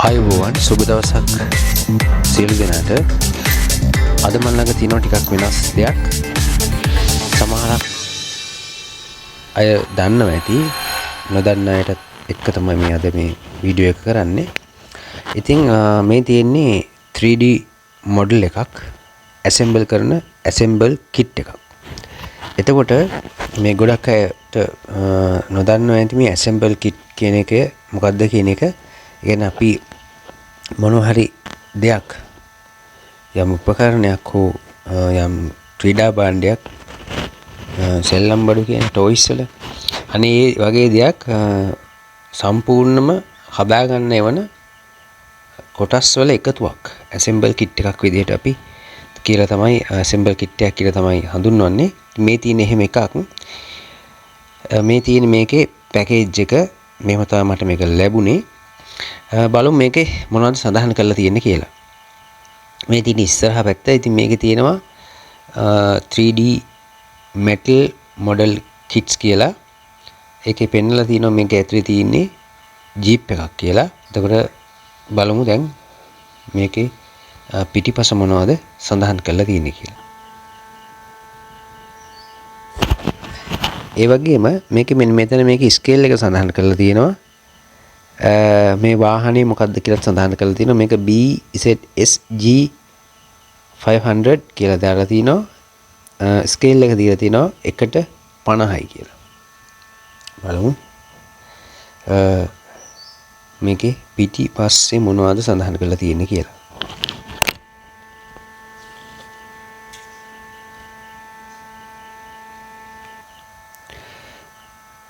ආයුබෝවන් සුබ දවසක් සියලු දෙනාට. අද මම ළඟ තියෙනවා ටිකක් වෙනස් දෙයක්. සමහරක් අය දන්නවා ඇති, නොදන්න අයටත් එක්ක තමයි මේ අද මේ වීඩියෝ එක කරන්නේ. ඉතින් මේ තියෙන්නේ 3D මොඩල් එකක්, assemble කරන assemble kit එකක්. එතකොට මේ ගොඩක් අයට නොදන්නවා ඇති මේ assemble kit කියන එක මොකක්ද කියන එක. يعني අපි මොනවා හරි දෙයක් යම් උපකරණයක් හෝ යම් ක්‍රීඩා භාණ්ඩයක් සෙල්ලම් බඩු කියන ටොයිස් වල අනේ ඒ වගේ දෙයක් සම්පූර්ණම හදා ගන්න එවන කොටස් වල එකතුවක් assemble kit එකක් විදිහට අපි කියලා තමයි assemble kit එකක් කියලා තමයි හඳුන්වන්නේ. මේ තියෙන එහෙම එකක්. මේ තියෙන මේකේ පැකේජ් එක මෙහෙම තමයි මට මේක ලැබුණේ. බලමු මේකේ මොනවද සඳහන් කරලා තියෙන්නේ කියලා. මේ තියෙන ඉස්සරහා පැත්ත ඉතින් මේකේ තියෙනවා 3D metal model kits කියලා. ඒකේ පෙන්නලා තියෙනවා මේක ඇතුලේ තියෙන්නේ ජීප් එකක් කියලා. එතකොට බලමු දැන් මේකේ පිටිපස මොනවද සඳහන් කරලා තියෙන්නේ කියලා. ඒ වගේම මේකේ මෙන්න මෙතන මේකේ ස්කේල් එක සඳහන් කරලා තියෙනවා. මේ වාහනේ මොකක්ද කියලා සඳහන් කරලා තියෙනවා. මේක BZSG 500 කියලා දාලා තිනවා. ස්කේල් එක දීලා තිනවා 1:50යි කියලා. බලමු මේකේ පිටිපස්සේ මොනවද සඳහන් කරලා තියෙන්නේ කියලා.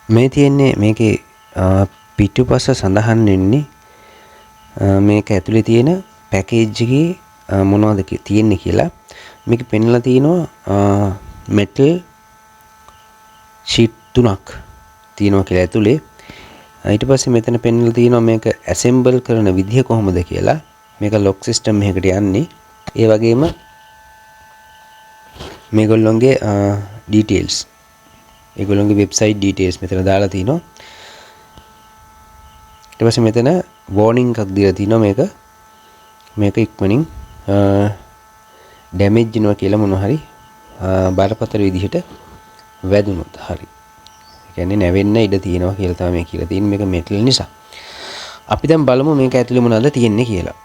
මේ තියෙන්නේ මේකේ පිටුපස සඳහන් වෙන්නේ මේක ඇතුලේ තියෙන පැකේජ් එකේ මොනවද තියෙන්නේ කියලා. මේක පෙන්නලා තියෙනවා මෙටල් ෂීට් 3ක් තියෙනවා කියලා ඇතුලේ. ඊට පස්සේ මෙතන පෙන්නලා තියෙනවා මේක assemble කරන විදිහ කොහොමද කියලා. මේක lock system එකකට යන්නේ. ඒ වගේම මේගොල්ලොන්ගේ details, ඒගොල්ලොන්ගේ website details මෙතන දාලා තිනවා. ඊට පස්සේ මෙතන warning එකක් දීලා තිනවා මේක ඉක්මනින් damage වෙනවා කියලා මොනවා හරි බරපතල විදිහට වැදුනොත් හරි. ඒ කියන්නේ නැවෙන්න ඉඩ තියෙනවා කියලා තමයි මේ කියලා තියෙන්නේ. මේක metal නිසා. අපි දැන් බලමු මේක ඇතුලේ මොනවද තියෙන්නේ කියලා.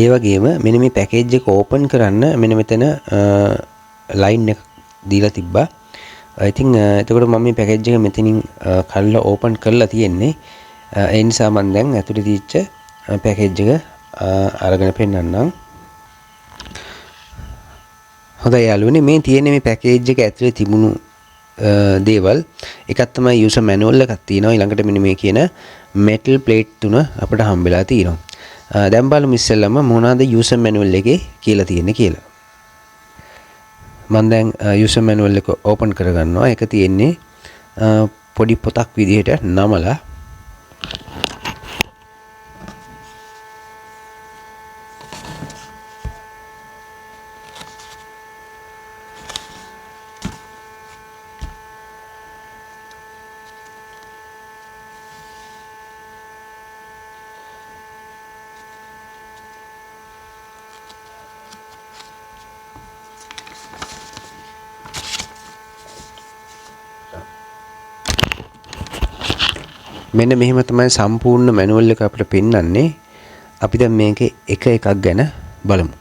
ඒ වගේම මෙන්න මේ පැකේජ් එක ඕපන් කරන්න මෙන්න මෙතන line එක දීලා තිබ්බා. ඉතින් එතකොට මම මේ පැකේජ් එක මෙතනින් කල්ලා ඕපන් කරලා තියෙන්නේ. ඒ නිසා මම දැන් ඇතුලේ තියෙච්ච පැකේජ් එක අරගෙන පෙන්නන්නම්. හොඳයි යාළුවනේ, මේ තියෙන්නේ මේ පැකේජ් එක ඇතුලේ තිබුණු දේවල්. එකක් තමයි user manual එකක් තියෙනවා. ඊළඟට මෙන්න මේ කියන metal plate 3 අපිට හම්බෙලා තියෙනවා. දැන් බලමු ඉස්සෙල්ලාම මොනවාද user manual එකේ කියලා තියෙන්නේ කියලා. මම දැන් user manual එක open කරගන්නවා. ඒක තියෙන්නේ පොඩි පොතක් විදිහට නමලා. මෙන්න මෙහෙම තමයි සම්පූර්ණ මැනුවල් එක අපිට පෙන්වන්නේ. අපි දැන් මේකේ එක එකක් ගැන බලමු.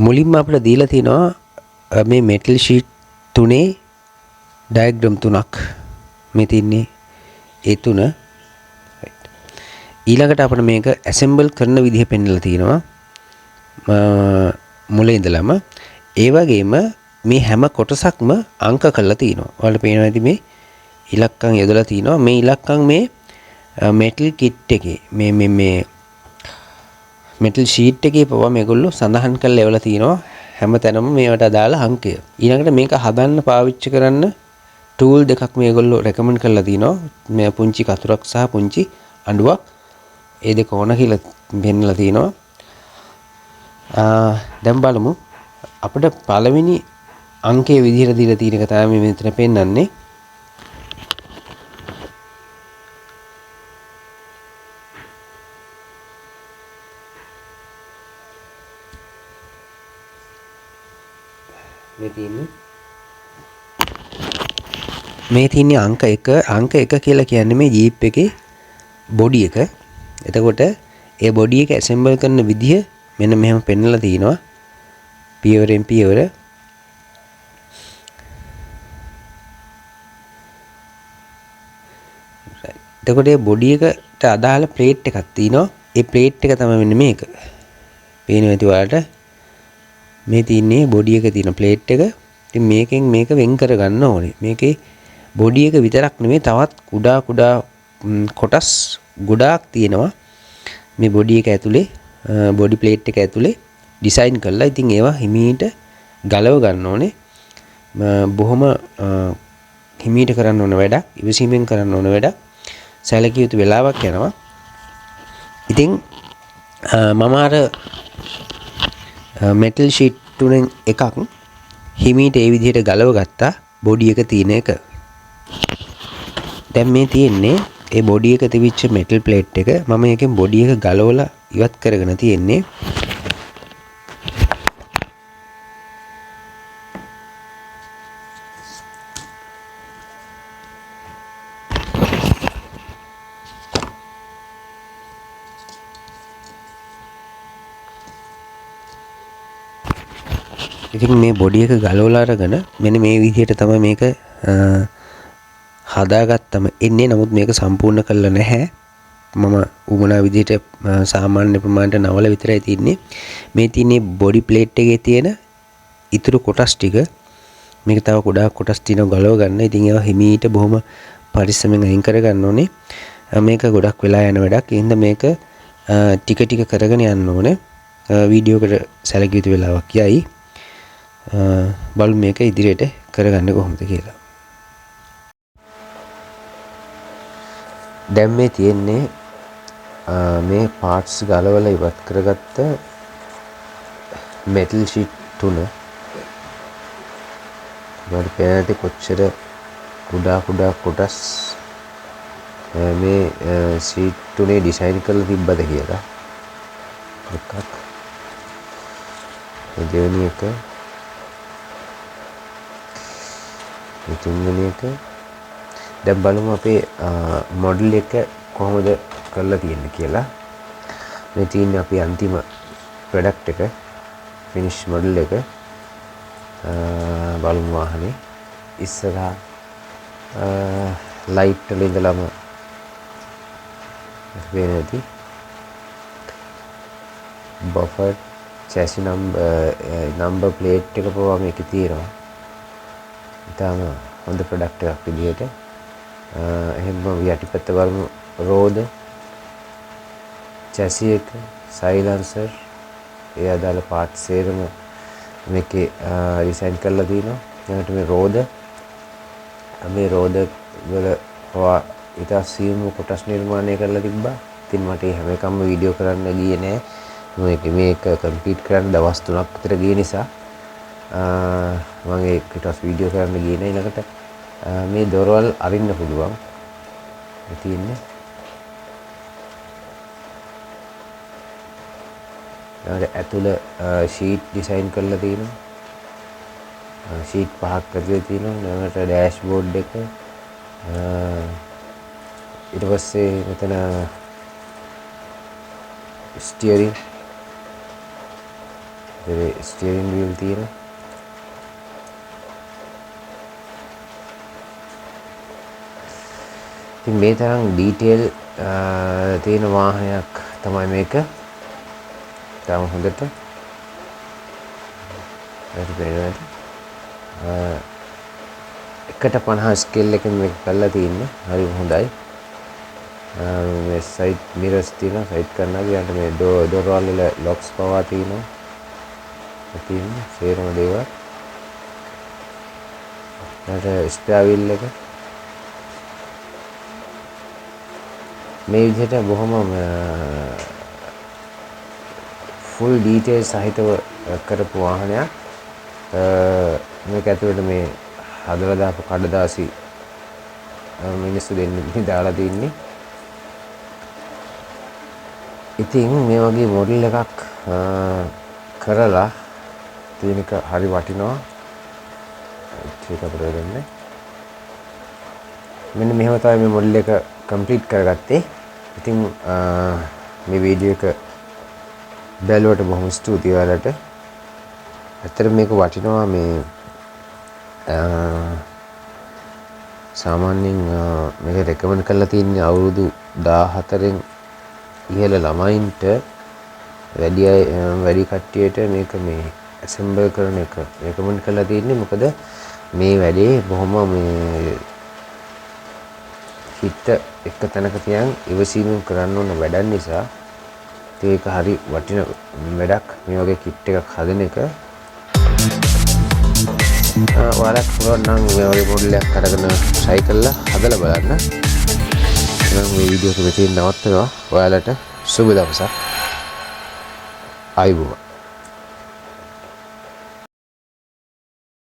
මුලින්ම අපිට දීලා තියෙනවා මේ මෙටල් ෂීට් 3 ඩයග්‍රෑම් 3ක් මේ තින්නේ. ඒ 3 ඊළඟට අපිට මේක assemble කරන විදිහ පෙන්වලා තියෙනවා මුලින් ඉඳලම. ඒ වගේම මේ හැම කොටසක්ම අංක කරලා තිනවා. ඔයාලට පේනවා ඇති මේ ඉලක්කම් යොදලා තිනවා. මේ ඉලක්කම් මේ මෙටල් කිට් එකේ මේ මෙටල් ෂීට් එකේ පවා මේගොල්ලෝ සඳහන් කරලා එවලා තිනවා. හැම තැනම මේවට අදාළ අංකය. ඊළඟට මේක හදන්න පාවිච්චි කරන්න ටූල් දෙකක් මේගොල්ලෝ රෙකමන්ඩ් කරලා තිනවා. මේ පුංචි කතුරක් සහ පුංචි අඬුවක්. ඒ දෙක ඕන කියලා පෙන්නලා තිනවා. දැන් බලමු අපිට පළවෙනි අංකයේ විදිහට දීලා තියෙන එක තමයි මෙතන පෙන්නන්නේ. මේ තියෙන්නේ අංක 1 කියලා කියන්නේ මේ ජීප් එකේ බොඩි එක. එතකොට ඒ බොඩි එක ඇසෙම්බල් කරන විදිහ මෙන්න මෙහෙම පෙන්නලා තිනවා. පියවරෙන් පියවර. එතකොට මේ බොඩි එකට අදාළ ප්ලේට් එකක් තියෙනවා. ඒ ප්ලේට් එක තමයි මෙන්න මේක. පේනවා ඇති ඔයාලට. මේ තියන්නේ බොඩි එක තියෙන ප්ලේට් එක. ඉතින් මේකෙන් මේක වෙන් කර ගන්න ඕනේ. මේකේ බොඩි එක විතරක් නෙමෙයි තවත් කුඩා කොටස් ගොඩාක් තියෙනවා. මේ බොඩි එක ඇතුලේ බොඩි ප්ලේට් එක ඇතුලේ ඩිසයින් කරලා. ඉතින් ඒවා හිමීට ගලව ගන්න ඕනේ. බොහොම හිමීට කරන්න ඕන වැඩක්. ඉවසීමෙන් කරන්න ඕන වැඩක්. සැලකිය යුතු වෙලාවක් යනවා. ඉතින් මම අර මෙටල් ෂීට් තුනෙන් එකක් හිමීට ඒ විදිහට ගලව ගත්තා බොඩි එක තියෙන එක. දැන් මේ තියෙන්නේ ඒ බොඩි එක තිබිච්ච මෙටල් ප්ලේට් එක. මම එකෙන් බොඩි එක ගලවලා ඉවත් කරගෙන තියෙන්නේ. ඉතින් මේ බොඩි එක ගලවලා අරගෙන මෙන්න මේ විදිහට තමයි මේක හදාගත්තම එන්නේ. නමුත් මේක සම්පූර්ණ කරලා නැහැ. මම උමනා විදිහට සාමාන්‍ය ප්‍රමාණයට නවල විතරයි තියෙන්නේ. මේ තියෙන්නේ බොඩි ප්ලේට් එකේ තියෙන ඉතුරු කොටස් ටික. මේක තව ගොඩාක් කොටස් තියෙනවා ගලව ගන්න. ඉතින් ඒවා හිමීට බොහොම පරිස්සමෙන් අයින් කර ගන්න ඕනේ. මේක ගොඩක් වෙලා යන වැඩක්. ඒ හින්දා මේක ටික ටික කරගෙන යන්න ඕනේ. වීඩියෝ එකට සැලකිය යුතු වෙලාවක් යයි. බලමු මේක ඉදිරියට කරගන්නේ කොහොමද කියලා. දැන් මේ තියෙන්නේ මේ පාර්ට්ස් ගලවලා ඉවත් කරගත්ත මෙටල් ෂීට් 3. මට පේන්නේ කොච්චර කුඩා කොටස් මේ ෂීට් 3 ඩිසයින් කරලා තිබ්බද කියලා. එකක්. දෙවෙනි එක. තුන්වෙනි එක. දැන් බලමු අපේ මොඩල් එක කොහොමද කරලා තියෙන්නේ කියලා. මේ තියෙන්නේ අපේ අන්තිම ප්‍රොඩක්ට් එක ෆිනිෂ් මොඩල් එක. බලමු වාහනේ ඉස්සරහා ලයිට් වල ඉඳලම වෙනදී බෆර් chassis number plate එක පවා මේකේ තියෙනවා. ඉතාලම හොඳ ප්‍රොඩක්ට් එකක් විදිහට. එහෙනම් යටිපැත්ත බලමු රෝද chassis එක silencer ඒ අදාළ පාර්ට්ස් සේරම මේකේ ඩිසයින් කරලා තියෙනවා. ඊට මේ රෝද වල පවා ඊට සියුම් කොටස් නිර්මාණය කරලා තිබ්බා. ඉතින් මට හැම එකක්ම වීඩියෝ කරන්න ගියේ නෑ. මේක කම්ප්ලීට් කරන්න දවස් 3ක් විතර ගිය නිසා මම ඒකට වීඩියෝ කරන්න ගියේ නෑ. ඊළඟට මේ දොරවල් අරින්න පුළුවන්. ඒ තියෙන්නේ ඇතුළ ෂීට් ඩිසයින් කරලා තියෙනවා. ෂීට් 5ක් ඇතුලේ තියෙනවා. ඊළඟට ඩෑෂ්බෝඩ් එක ඊට පස්සේ මෙතන ස්ටියරින් වීල් තියෙනවා. ඉතින් මේ තරම් ඩීටේල් තියෙන වාහනයක් තමයි මේක. තාම හොඳට හරි 1:50 ස්කේල් එකෙන් මේක කරලා තියෙන්නේ. හරි හොඳයි. මේ සයිඩ් මිරර්ස් තියෙනවා. සයිඩ් කරනවා කියන්ට මේ ඩෝර් වල ලොක්ස් පවා තියෙනවා. තියෙන්නේ සේරම දේවල්. ඊට ස්පෙයා වීල් එක මේ විදිහට බොහොම ෆුල් ඩීටේල් සහිතව කරපු වාහනයක්. මේක ඇතුළට මේ හදලා දාපු කඩදාසි මිනිස්සු දෙන්නේ දාලා තින්නේ. ඉතින් මේ වගේ මොඩල් එකක් කරලා තියෙනක හරි වටිනවා. ඒක අපිට වෙන්නේ. මෙන්න මෙහෙම තමයි මේ මොඩල් එක කම්ප්ලීට් කරගත්තේ. ඉතින් මේ වීඩියෝ එක බැලුවට බොහොම ස්තුතියි ඔයාලට. ඇත්තටම මේක වටිනවා මේ සාමාන්‍යයෙන් මේක රෙකමන්ඩ් කරලා තියෙන්නේ අවුරුදු 14න් ඉහළ ළමයින්ට වැඩි කට්ටියට මේක මේ ඇසෙම්බල් කරන එක රෙකමන්ඩ් කරලා තියෙන්නේ. මොකද මේ වැඩේ බොහොම මේ හිත එක තැනක තියන් ඉවසීමෙන් කරන්න ඕන වැඩක් නිසා ඒක හරි වටින වැඩක්. මේ වගේ කිට් එකක් හදන එක ඔයාලත් පුළුවන් නම් මේ වගේ මොඩල් එකක් අරගෙන try කරලා හදලා බලන්න. එහෙනම් මේ වීඩියෝ එක මෙතන නවත්තනවා. ඔයාලට සුබ දවසක්. ආයුබෝවන්.